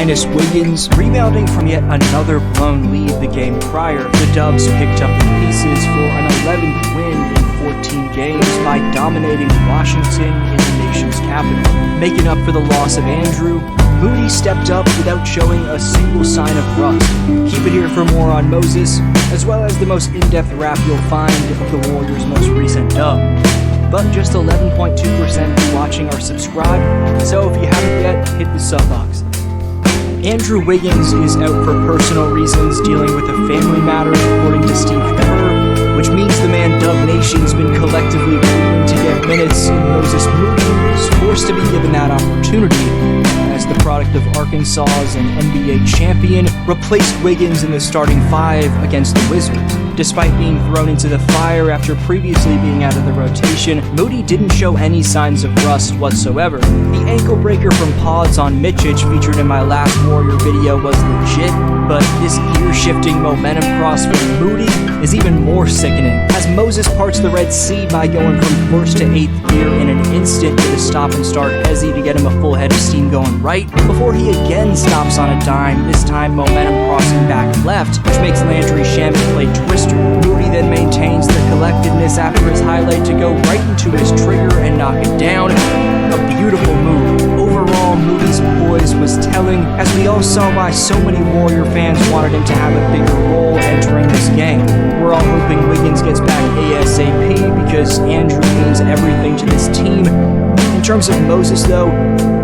Linus Wiggins, rebounding from yet another blown lead the game prior. The Dubs picked up the pieces for an 11th win in 14 games by dominating Washington in the nation's capital. Making up for the loss of Andrew, Moody stepped up without showing a single sign of rust. Keep it here for more on Moses, as well as the most in-depth wrap you'll find of the Warriors' most recent dub. But just 11.2% watching are subscribed, so if you haven't yet, hit the sub box. Andrew Wiggins is out for personal reasons, dealing with a family matter, according to Steve Kerr, which means the man Dub Nation's been collectively pleading to get minutes, and Moses Moody is forced to be given that opportunity, as the product of Arkansas's and NBA champion replaced Wiggins in the starting five against the Wizards. Despite being thrown into the fire after previously being out of the rotation, Moody didn't show any signs of rust whatsoever. The ankle breaker from Pods on Micic featured in my last Warrior video was legit, but this gear-shifting momentum cross from Moody is even more sickening, as Moses parts the Red Sea by going from first to 8th gear in an instant with a stop and start hezzy to get him a full head of steam going right, before he again stops on a dime, this time momentum crossing back left, which makes Landry Shamet play Twister. Moody then maintains the collectedness after his highlight to go right into his trigger and knock it down. A beautiful move. Overall, Moody's poise was telling, as we all saw why so many Warrior fans wanted him to have a bigger role entering this game. We're all hoping Wiggins gets back ASAP because Andrew means everything to this team. In terms of Moses, though,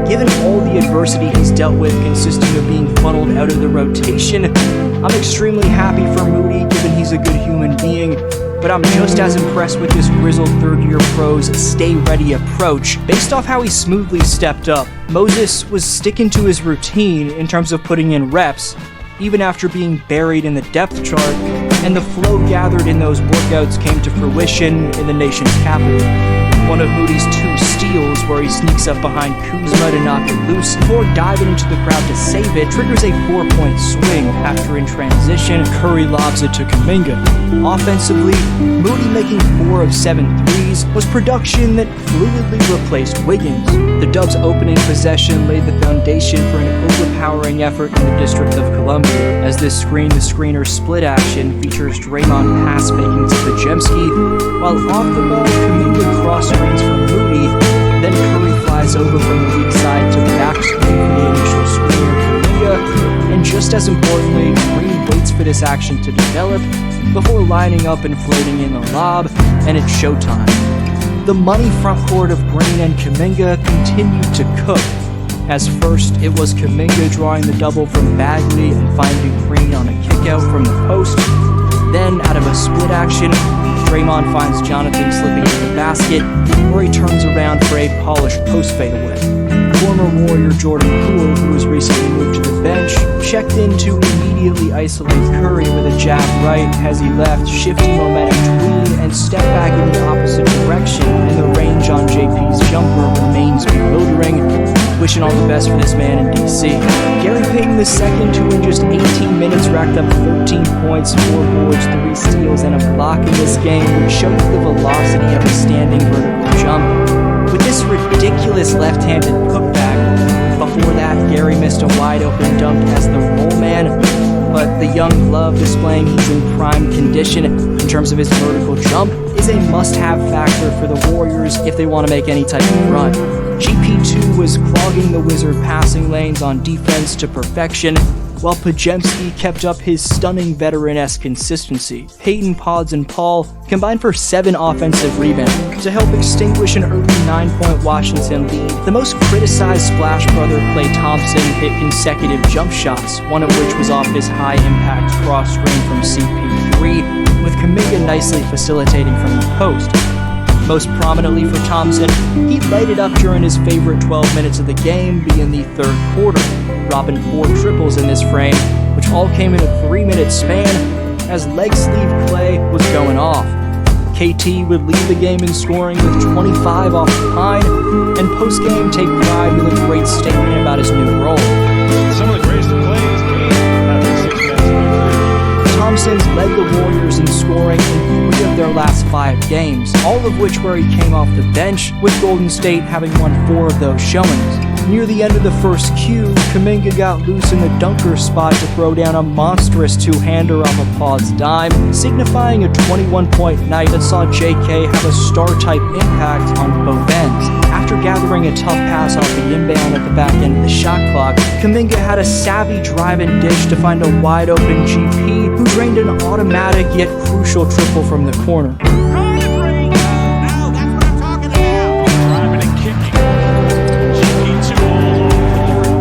given all the adversity he's dealt with consisting of being funneled out of the rotation, I'm extremely happy for Moody given he's a good human being, but I'm just as impressed with this grizzled third-year pro's stay-ready approach. Based off how he smoothly stepped up, Moses was sticking to his routine in terms of putting in reps, even after being buried in the depth chart, and the flow gathered in those workouts came to fruition in the nation's capital. One of Moody's two steals, where he sneaks up behind Kuzma to knock it loose before diving into the crowd to save it, triggers a 4-point swing after in transition, Curry lobs it to Kuminga. Offensively, Moody making 4 of 7 threes was production that fluidly replaced Wiggins. The Dubs' opening possession laid the foundation for an overpowering effort in the District of Columbia, as this screen-to-screener split action features Draymond pass faking to Podziemski, while off the ball, Kuminga cross screens from Moody, then Curry flies over from the weak side to backscreen for the initial screener Kuminga, and just as importantly, Green waits for this action to develop before lining up and floating in the lob, and it's showtime. The money front court of Green and Kuminga continued to cook, as first it was Kuminga drawing the double from Bagley and finding Green on a kickout from the post, then out of a split action, Draymond finds Jonathan slipping into the basket, where he turns around for a polished post fadeaway. Former Warrior Jordan Poole, who was recently moved to the bench, checked in to immediately isolate Curry with a jab right as he left, shifting momentum tween and step back in the opposite direction, and the range on JP's jumper remains bewildering. Wishing all the best for this man in DC. Gary Payton II, who in just 18 minutes racked up 13 points, 4 boards, 3 steals, and a block in this game, which showed the velocity of a standing vertical jump. With this ridiculous left-handed putback, before that, Gary missed a wide-open dunk as the roll man, but the young glove displaying he's in prime condition in terms of his vertical jump is a must-have factor for the Warriors if they want to make any type of run. GP2 was clogging the Wizard passing lanes on defense to perfection, while Podziemski kept up his stunning veteran-esque consistency. Peyton, Pods, and Paul combined for 7 offensive rebounds to help extinguish an early 9-point Washington lead. The most criticized Splash brother, Klay Thompson, hit consecutive jump shots, one of which was off his high-impact cross-screen from CP3, with Kuminga nicely facilitating from the post. Most prominently for Thompson, he lighted up during his favorite 12 minutes of the game, being the third quarter, dropping 4 triples in this frame, which all came in a 3-minute span, as leg sleeve Klay was going off. KT would lead the game in scoring with 25 off the pine, and post-game take pride with a great statement about his new role. Some of the greatest to play this game after 6 minutes of their career. Thompson's led the Warriors in scoring in 3 of their last 5 games, all of which where he came off the bench, with Golden State having won 4 of those showings. Near the end of the first Q, Kuminga got loose in the dunker spot to throw down a monstrous two-hander off a Paw's dime, signifying a 21-point night that saw JK have a star-type impact on both ends. After gathering a tough pass off the inbound at the back end of the shot clock, Kuminga had a savvy drive and dish to find a wide-open GP who drained an automatic yet crucial triple from the corner.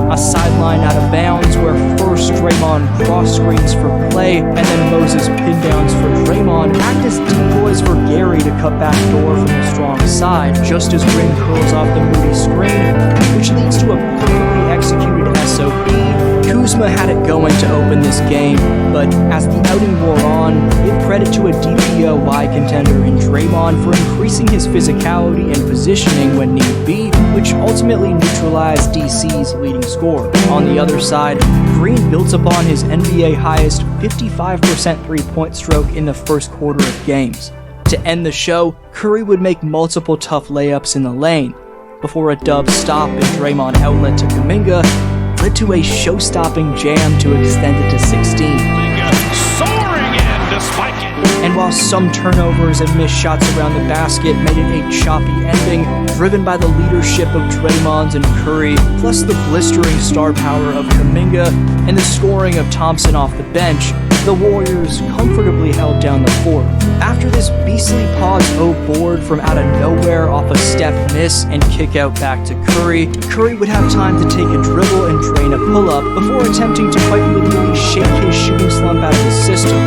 A sideline out of bounds where first Draymond cross screens for Klay and then Moses pin downs for Draymond act as decoys for Gary to cut back door from the strong side just as Green curls off the Moody screen, which leads to a perfectly executed SOB. Kuzma had it going to open this game, but as the outing wore on, give credit to a DPOY contender in Draymond for increasing his physicality and positioning when need be, which ultimately neutralized DC's leading scorer. On the other side, Green built upon his NBA highest 55% three-point stroke in the first quarter of games. To end the show, Curry would make multiple tough layups in the lane, before a dub stop and Draymond outlet to Kuminga led to a show-stopping jam to extend it to 16. Soaring in to spike it. And while some turnovers and missed shots around the basket made it a choppy ending, driven by the leadership of Draymond and Curry, plus the blistering star power of Kuminga and the scoring of Thompson off the bench, the Warriors comfortably held down the fort. After this beastly Paw's O board from out of nowhere off a step miss and kick out back to Curry, Curry would have time to take a dribble and drain a pull-up before attempting to quite literally shake his shooting slump out of the system.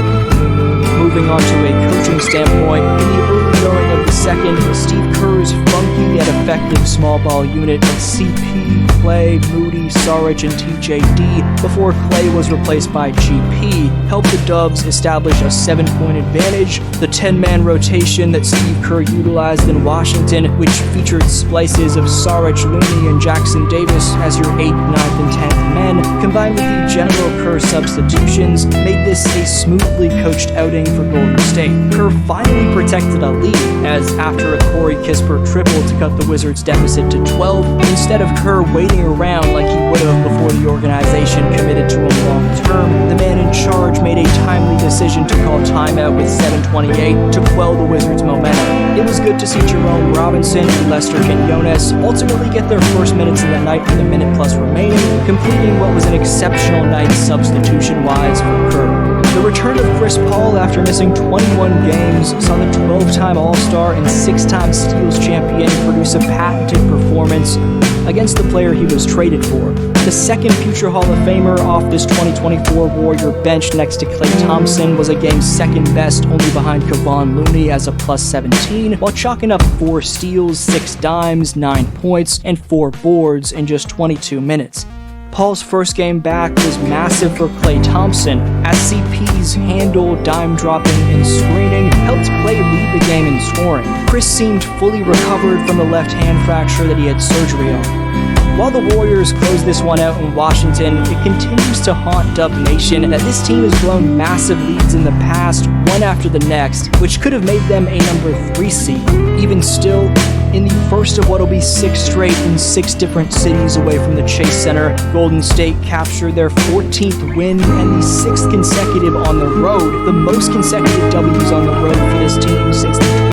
Moving on to a coaching standpoint, in the early going of the second, Steve Kerr's funky yet effective small ball unit of CP, Klay, Moody, Saric, and TJD before Klay was replaced by GP helped the Dubs establish a 7-point advantage. The 10-man rotation that Steve Kerr utilized in Washington, which featured splices of Saric, Looney, and Jackson Davis as your 8th, 9th, and 10th men, combined with the General Kerr substitutions, made this a smoothly coached outing for Golden State. Kerr finally protected a lead, as after a Corey Kispert triple to cut the Wizards' deficit to 12, instead of Kerr waiting around like he would have before the organization committed to him long term, the man in charge made a timely decision to call timeout with 7:28 to quell the Wizards' momentum. It was good to see Jerome Robinson and Lester Quinones ultimately get their first minutes of the night with a minute plus remaining, completing what was an exceptional night substitution-wise for Kerr. The return of Chris Paul after missing 21 games saw the 12-time All-Star and 6-time Steals champion produce a patented performance against the player he was traded for. The second future Hall of Famer off this 2024 Warrior bench next to Klay Thompson was a game's second best, only behind Kevon Looney as a plus 17, while chalking up 4 steals, 6 dimes, 9 points, and 4 boards in just 22 minutes. Paul's first game back was massive for Klay Thompson, as CP's handle, dime dropping, and screening helped Klay lead the game in scoring. Chris seemed fully recovered from the left hand fracture that he had surgery on. While the Warriors close this one out in Washington, it continues to haunt Dub Nation that this team has blown massive leads in the past, one after the next, which could have made them a number 3 seed. Even still, in the first of what'll be 6 straight in 6 different cities away from the Chase Center, Golden State captured their 14th win and the 6th consecutive on the road, the most consecutive W's on the road for this team since the